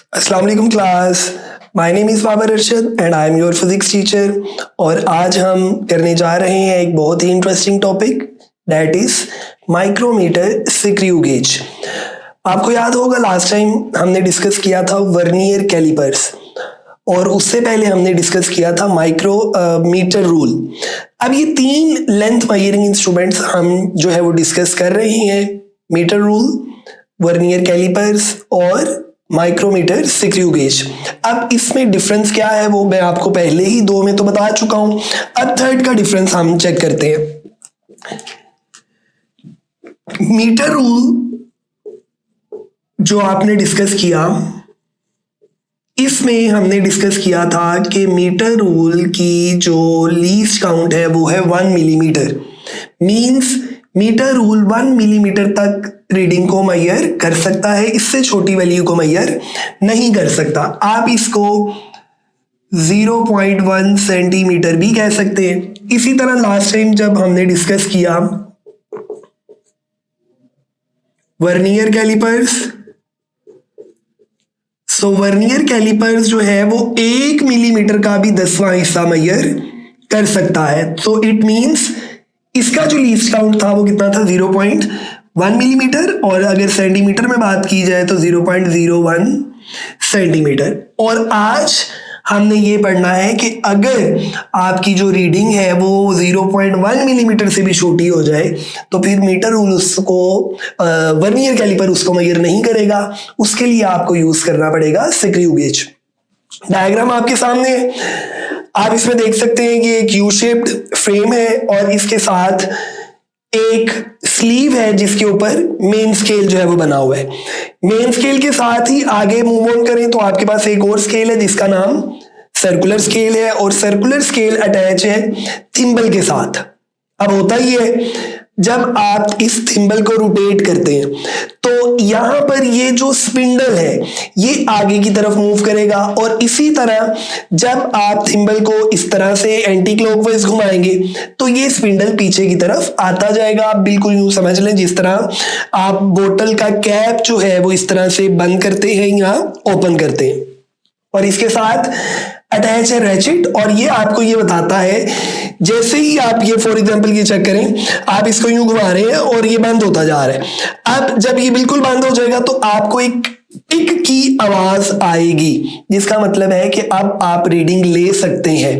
अस्सलाम वालेकुम class. My name is Babar Arshad and I am your physics teacher. और आज हम करने जा रहे हैं एक बहुत ही interesting topic, that is micrometer screw gauge. आपको याद होगा लास्ट टाइम हमने डिस्कस किया था वर्नियर कैलिपर्स और उससे पहले हमने डिस्कस किया था माइक्रोमीटर रूल। अब ये तीन लेंथ मेजरिंग इंस्ट्रूमेंट्स हम जो है वो डिस्कस कर रहे हैं, मीटर रूल, वर्नियर कैलिपर्स और माइक्रोमीटर स्क्रू गेज। अब इसमें डिफरेंस क्या है वो मैं आपको पहले ही दो में तो बता चुका हूं। अब थर्ड का डिफरेंस हम चेक करते हैं। मीटर रूल जो आपने डिस्कस किया, इसमें हमने डिस्कस किया था कि मीटर रूल की जो लीस्ट काउंट है वो है 1 millimetre. Means metre rule 1 millimetre तक रीडिंग को मेजर कर सकता है, इससे छोटी वैल्यू को मेजर नहीं कर सकता। आप इसको 0.1 सेंटीमीटर भी कह सकते हैं। इसी तरह लास्ट टाइम जब हमने डिस्कस किया वर्नियर कैलिपर्स, सो वर्नियर कैलिपर्स जो है वो 1 मिलीमीटर का भी 10वां हिस्सा मेजर कर सकता है। सो इट मींस इसका जो लीस्ट काउंट था वो कितना था, 0.1 मिलीमीटर, और अगर सेंटीमीटर में बात की जाए तो 0.01 सेंटीमीटर। और आज हमने ये पढ़ना है कि अगर आपकी जो रीडिंग है वो 0.1 मिलीमीटर से भी छोटी हो जाए तो फिर मीटर रूल उसको वर्नियर कैलिपर उसको मेजर नहीं करेगा। उसके लिए आपको यूज करना पड़ेगा स्क्रू गेज। डायग्राम आपके सामने है, आप इसमें देख सकते हैं कि एक यू शेप्ड फ्रेम है और इसके साथ एक स्लीव है जिसके ऊपर मेन स्केल जो है वो बना हुआ है। मेन स्केल के साथ ही आगे मूव ऑन करें तो आपके पास एक और स्केल है जिसका नाम सर्कुलर स्केल है, और सर्कुलर स्केल अटैच है थिम्बल के साथ। अब होता ही है जब आप इस थिम्बल को रोटेट करते हैं तो यहां पर ये जो स्पिंडल है ये आगे की तरफ मूव करेगा, और इसी तरह जब आप थिम्बल को इस तरह से एंटी क्लॉकवाइज घुमाएंगे तो ये स्पिंडल पीछे की तरफ आता जाएगा। आप बिल्कुल यूं समझ लें जिस तरह आप बोतल का कैप जो है वो इस तरह से बंद करते हैं या ओपन करते हैं। और इसके साथ अटैच है रैचेट, और ये आपको ये बताता है जैसे ही आप ये फॉर एग्जांपल ये चेक करें, आप इसको यूं घुमा रहे हैं और ये बंद होता जा रहा है। अब जब ये बिल्कुल बंद हो जाएगा तो आपको एक टिक की आवाज आएगी, जिसका मतलब है कि अब आप रीडिंग ले सकते हैं।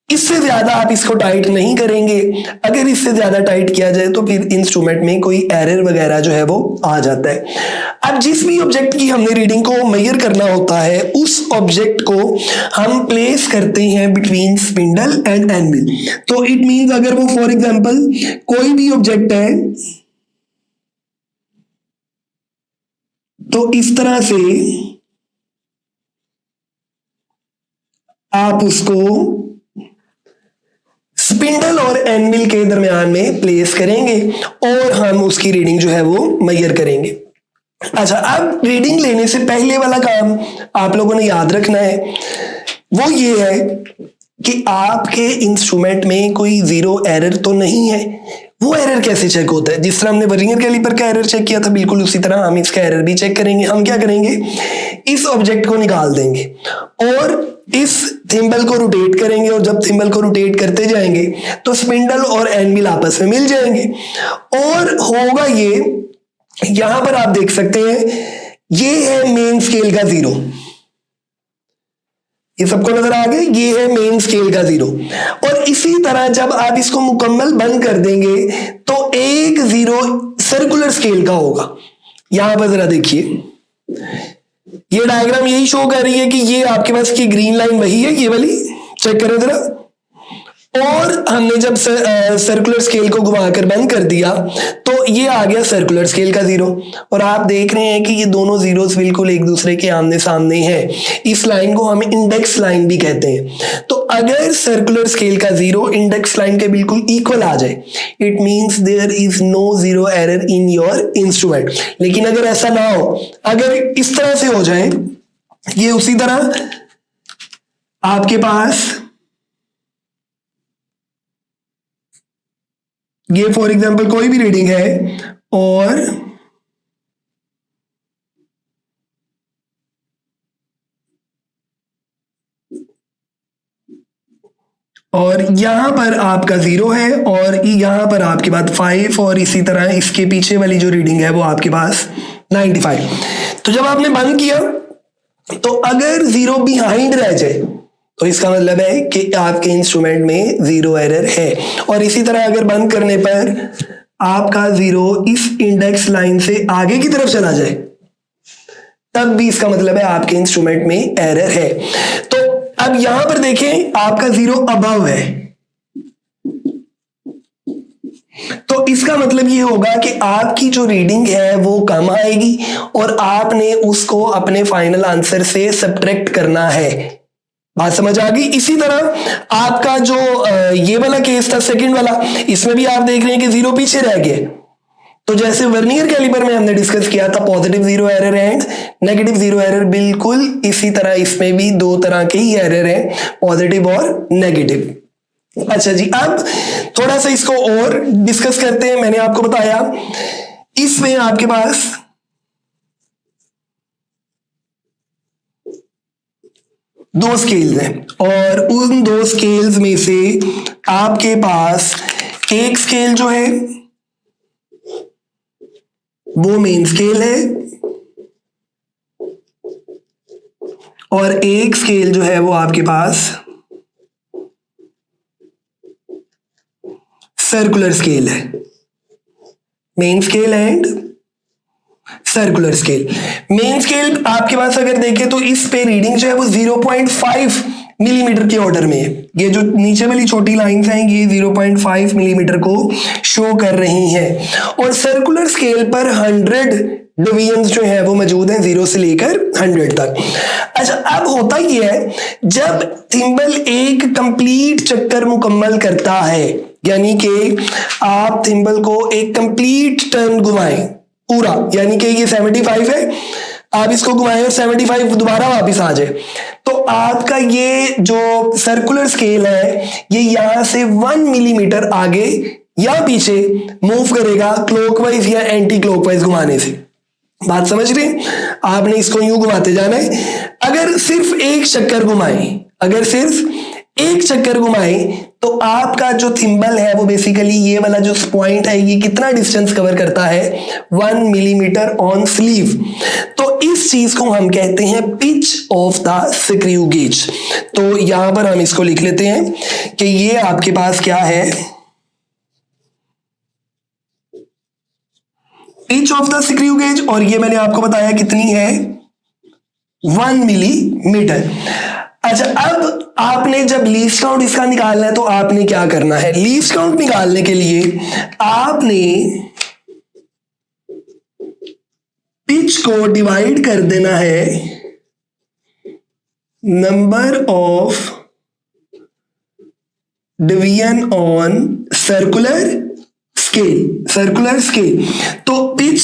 इससे ज्यादा आप इसको टाइट नहीं करेंगे। अगर इससे ज्यादा टाइट किया जाए तो फिर इंस्ट्रूमेंट में कोई एरर वगैरह जो है वो आ जाता है। अब जिस भी ऑब्जेक्ट की हमने रीडिंग को मेजर करना होता है उस ऑब्जेक्ट को हम प्लेस करते हैं बिटवीन स्पिंडल एंड एनविल। तो इट मींस अगर वो फॉर एग्जांपल कोई भी ऑब्जेक्ट है तो इस तरह से आप उसको स्पिंडल और एनविल के दरमियान में प्लेस करेंगे और हम उसकी रीडिंग जो है वो मेजर करेंगे। अच्छा, अब रीडिंग लेने से पहले वाला काम आप लोगों ने याद रखना है, वो ये है कि आपके इंस्ट्रूमेंट में कोई जीरो एरर तो नहीं है। वो एरर कैसे चेक होता है? जिस तरह हमने वर्नियर कैलिपर का एरर चेक किया था बिल्कुल उसी तरह हम इसका एरर भी चेक करेंगे। हम क्या करेंगे, इस ऑब्जेक्ट को निकाल देंगे और इस थिम्बल को रोटेट करेंगे, और जब थिम्बल को रोटेट करते जाएंगे तो स्पिंडल और एनविल आपस में मिल जाएंगे और होगा ये, यहां पर आप देख सकते हैं ये है मेन स्केल का 0, ये सबको नजर आ गया, ये है मेन स्केल का 0। और इसी तरह जब आप इसको मुकम्मल बंद कर देंगे तो एक 0 सर्कुलर स्केल का होगा। यहां पर जरा देखिए, ये डायग्राम यही शो कर रही है कि ये आपके पास की ग्रीन लाइन वही है, ये वाली चेक करें जरा। और हमने जब सर्कुलर स्केल को घुमाकर बंद कर दिया तो ये आ गया सर्कुलर स्केल का 0, और आप देख रहे हैं कि ये दोनों जीरोस बिल्कुल एक दूसरे के आमने सामने हैं। इस लाइन को हम इंडेक्स लाइन भी कहते हैं। तो अगर सर्कुलर स्केल का 0 इंडेक्स लाइन के बिल्कुल इक्वल आ जाए, it means there is no zero error in your instrument. लेकिन अगर ऐसा ना हो, अगर इस तरह से हो जाए, ये उसी तरह आपके पास ये फॉर एग्जांपल कोई भी रीडिंग है और यहां पर आपका 0 है और यहां पर आपके पास 5 और इसी तरह इसके पीछे वाली जो रीडिंग है वो आपके पास 95। तो जब आपने बंद किया तो अगर 0 बिहाइंड रह जाए तो इसका मतलब है कि आपके इंस्ट्रूमेंट में 0 एरर है। और इसी तरह अगर बंद करने पर आपका 0 इस इंडेक्स लाइन से आगे की तरफ चला जाए तब भी इसका मतलब है आपके इंस्ट्रूमेंट में एरर है। तो अब यहां पर देखें आपका 0 अबव है, तो इसका मतलब ये होगा कि आपकी जो रीडिंग है वो कम आएगी और आपने उसको अपने फाइनल आंसर से सब्ट्रैक्ट करना है। बात समझ आ गई। इसी तरह आपका जो ये वाला केस था सेकंड वाला, इसमें भी आप देख रहे हैं कि 0 पीछे रह गए। तो जैसे वर्नियर कैलिपर में हमने डिस्कस किया था positive 0 error and negative 0 error, बिल्कुल इसी तरह इसमें भी दो तरह के ही एरर हैं, पॉजिटिव और नेगेटिव। अच्छा जी, अब थोड़ा सा इसको और डिस्कस करते हैं। मैंने आपको बताया इसमें आपके पास दो स्केल्स हैं और उन दो स्केल्स में से आपके पास एक स्केल जो है वो मेन स्केल है और एक स्केल जो है वो आपके पास सर्कुलर स्केल है। Main scale and circular scale. Main scale आपके पास अगर देखें तो इस पे रीडिंग जो है वो 0.5 मिलीमीटर के ऑर्डर में है। ये जो नीचे वाली छोटी लाइंस हैं ये 0.5 मिलीमीटर को शो कर रही हैं और सर्कुलर स्केल पर 100 डिवीजन्स जो है वो मौजूद हैं 0 से लेकर 100 तक। अच्छा, अब होता ये है जब थिम्बल एक कंप्लीट चक्कर मुकम्मल करता है, यानी कि आप थिम्बल को एक कंप्लीट टर्न घुमाएं पूरा, यानी कि ये 75 है, आप इसको घुमाएं और 75 दोबारा वापस आ जाए, तो आपका ये जो सर्कुलर स्केल है ये यहां से 1 मिलीमीटर आगे या पीछे मूव करेगा क्लॉकवाइज या एंटी क्लॉकवाइज घुमाने से। बात समझ रहे हैं? आपने इसको यूं घुमाते जाना है। अगर सिर्फ एक चक्कर घुमाएं तो आपका जो थिम्बल है वो बेसिकली ये वाला जो पॉइंट है ये कितना डिस्टेंस कवर करता है 1 मिलीमीटर ऑन स्लीव। तो इस चीज को हम कहते हैं pitch of the screw gauge. तो यहां पर हम इसको लिख लेते हैं कि ये आपके पास क्या है, pitch of the screw gauge, और ये मैंने आपको बताया कितनी है 1 मिलीमीटर। अच्छा, अब आपने जब लीस्ट काउंट इसका निकालना है तो आपने क्या करना है, लीस्ट काउंट निकालने के लिए आपने पिच को डिवाइड कर देना है number of division on circular scale. तो पिच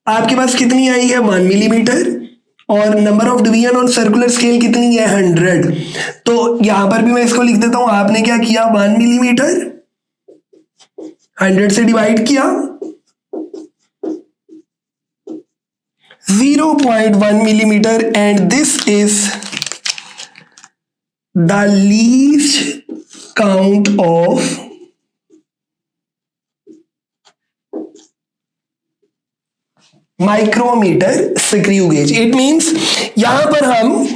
आपके पास कितनी आई है 1 मिलीमीटर और number of division on circular scale कितनी है 100। तो यहां पर भी मैं इसको लिख देता हूं, आपने क्या किया 1 मिलीमीटर 100 से डिवाइड किया 0.1 millimetre and this is the least count of micrometer screw gauge. It means यहां पर हम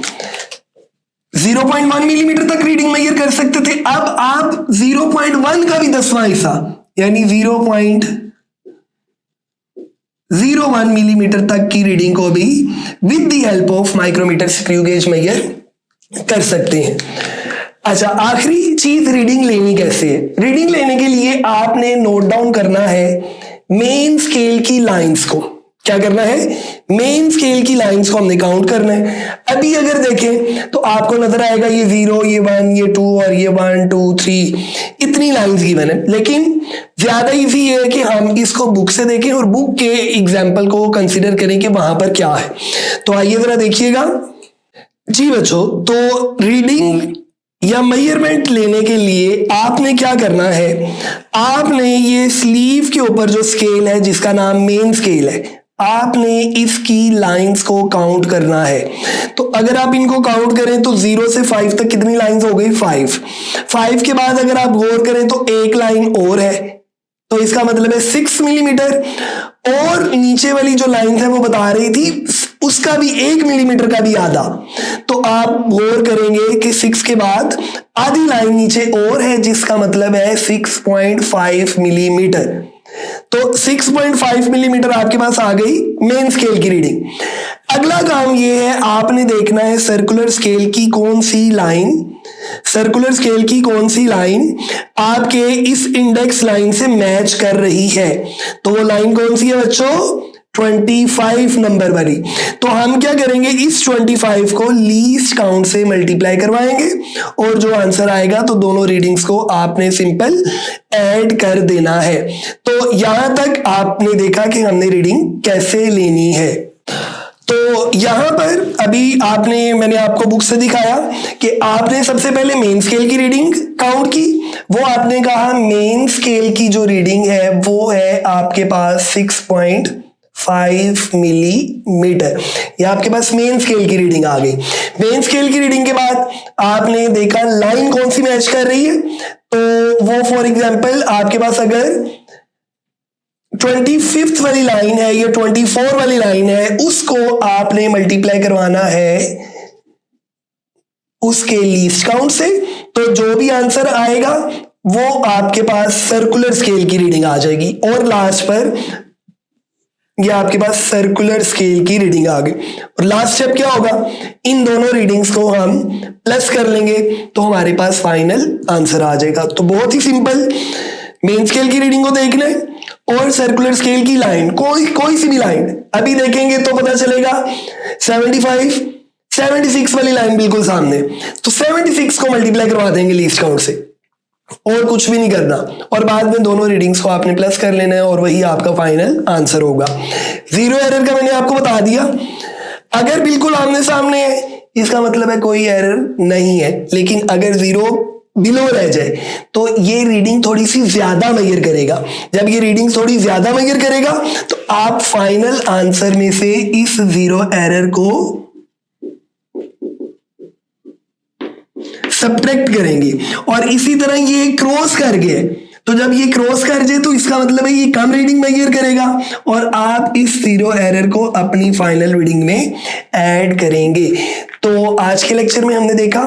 0.1 मिलीमीटर तक रीडिंग मेजर कर सकते थे, अब आप 0.1 का भी 10वां हिस्सा यानी 0.01 मिलीमीटर तक की रीडिंग को भी with the help of micrometer screw gauge measure कर सकते हैं। अच्छा, आखिरी चीज रीडिंग लेनी कैसे है। रीडिंग लेने के लिए आपने नोट डाउन करना है मेन स्केल की लाइंस को। क्या करना है, मेन स्केल की लाइंस को हमने काउंट करना है। अभी अगर देखें तो आपको नजर आएगा ये 0, ये 1, ये 2 और ये 1 2 3 इतनी लाइंस गिवन है, लेकिन ज्यादा इजी है कि हम इसको बुक से देखें और बुक के एग्जाम्पल को कंसीडर करें कि वहां पर क्या है। तो आइए जरा देखिएगा जी बच्चों। तो रीडिंग या मेजरमेंट लेने के लिए आपने क्या करना है, आपने ये स्लीव के ऊपर जो स्केल है जिसका नाम मेन स्केल है, आपने इसकी लाइंस को काउंट करना है। तो अगर आप इनको काउंट करें तो 0 से 5 तक कितनी लाइंस हो गई, 5 के बाद अगर आप गौर करें तो एक लाइन और है, तो इसका मतलब है 6 मिलीमीटर, और नीचे वाली जो लाइन है वो बता रही थी उसका भी 1 मिलीमीटर का भी आधा। तो आप गौर करेंगे कि 6 के बाद आधी लाइन नीचे और है जिसका मतलब है 6.5 मिलीमीटर। तो 6.5 मिलीमीटर आपके पास आ गई मेन स्केल की रीडिंग। अगला काम ये है, आपने देखना है सर्कुलर स्केल की कौन सी लाइन, सर्कुलर स्केल की कौन सी लाइन आपके इस इंडेक्स लाइन से मैच कर रही है। तो वो लाइन कौन सी है बच्चों, 25 नंबर वाली। तो हम क्या करेंगे, इस 25 को लीस्ट काउंट से मल्टीप्लाई करवाएंगे और जो आंसर आएगा तो दोनों रीडिंग्स को आपने सिंपल ऐड कर देना है। तो यहां तक आपने देखा कि हमने रीडिंग कैसे लेनी है। तो यहां पर अभी मैंने आपको बुक से दिखाया कि आपने सबसे पहले मेन स्केल की रीडिंग काउंट की, वो आपने कहा मेन स्केल की जो रीडिंग है वो है आपके पास 6.5 मिलीमीटर। ये आपके पास मेन स्केल की रीडिंग आ गई। मेन स्केल की रीडिंग के बाद आपने देखा लाइन कौन सी मैच कर रही है, तो वो फॉर एग्जांपल आपके पास अगर 25th वाली लाइन है या 24 वाली लाइन है, उसको आपने मल्टीप्लाई करवाना है उसके लीस्ट काउंट से, तो जो भी आंसर आएगा वो आपके पास सर्कुलर स्केल की रीडिंग आ जाएगी। और लास्ट पर ये आपके पास सर्कुलर स्केल की रीडिंग आ गई। और लास्ट स्टेप क्या होगा, इन दोनों रीडिंग्स को हम प्लस कर लेंगे तो हमारे पास फाइनल आंसर आ जाएगा। तो बहुत ही सिंपल, मेन स्केल की रीडिंग को देखना है और सर्कुलर स्केल की लाइन, कोई सी भी लाइन अभी देखेंगे तो पता चलेगा 75, 76 वाली लाइन बिल्कुल सामने, तो 76 को मल्टीप्लाई करवा देंगे लीस्ट काउंट से और कुछ भी नहीं करना, और बाद में दोनों रीडिंग्स को आपने प्लस कर लेना है और वही आपका फाइनल आंसर होगा। जीरो एरर का मैंने आपको बता दिया। अगर बिल्कुल आमने सामने है इसका मतलब है कोई एरर नहीं है, लेकिन अगर जीरो बिलो रह जाए तो ये रीडिंग थोड़ी सी ज्यादा मेजर करेगा। जब ये रीडिंग थोड़ी ज्यादा मेजर करेगा तो आप फाइनल आंसर में से इस जीरो एरर को सब्ट्रैक्ट करेंगे। और इसी तरह ये क्रॉस कर गए, तो जब ये क्रॉस कर जाए तो इसका मतलब है ये कम रीडिंग मेजर करेगा और आप इस जीरो एरर को अपनी फाइनल रीडिंग में ऐड करेंगे। तो आज के लेक्चर में हमने देखा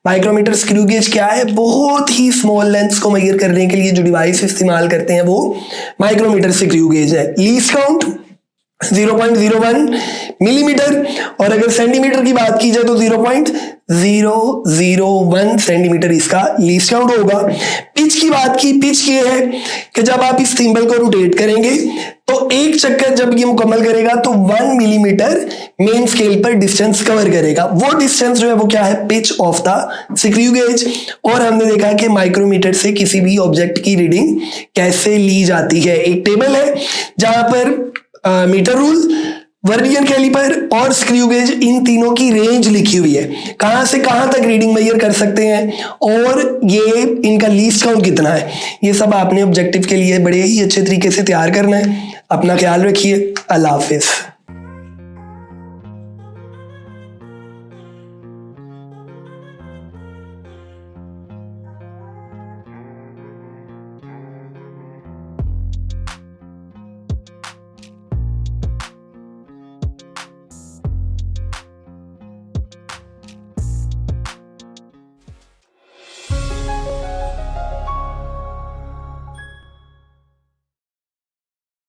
माइक्रोमीटर स्क्रू गेज क्या है। बहुत ही स्मॉल लेंथ्स को मेजर करने के लिए जो डिवाइस इस्तेमाल करते हैं वो माइक्रोमीटर स्क्रू गेज है। लीस्ट काउंट 0.01 मिलीमीटर, और अगर सेंटीमीटर की बात की जाए तो 0.001 सेंटीमीटर इसका लीस्ट काउंट होगा। पिच की बात की, पिच ये है कि जब आप इस थिम्बल को रोटेट करेंगे तो एक चक्कर जब ये मुकम्मल करेगा तो 1 मिलीमीटर मेन स्केल पर डिस्टेंस कवर करेगा। वो डिस्टेंस जो है वो क्या है, pitch of the screw gauge. और हमने देखा कि माइक्रोमीटर से किसी भी ऑब्जेक्ट की रीडिंग कैसे ली जाती है। एक टेबल है जहां पर मीटर रूल, वर्नियर कैलिपर और स्क्रू गेज, इन तीनों की रेंज लिखी हुई है, कहां से कहां तक रीडिंग मेजर कर सकते हैं और ये इनका लीस्ट काउंट कितना है। ये सब आपने ऑब्जेक्टिव के लिए बड़े ही अच्छे तरीके से तैयार करना है। अपना ख्याल रखिए। अल्लाह हाफिज।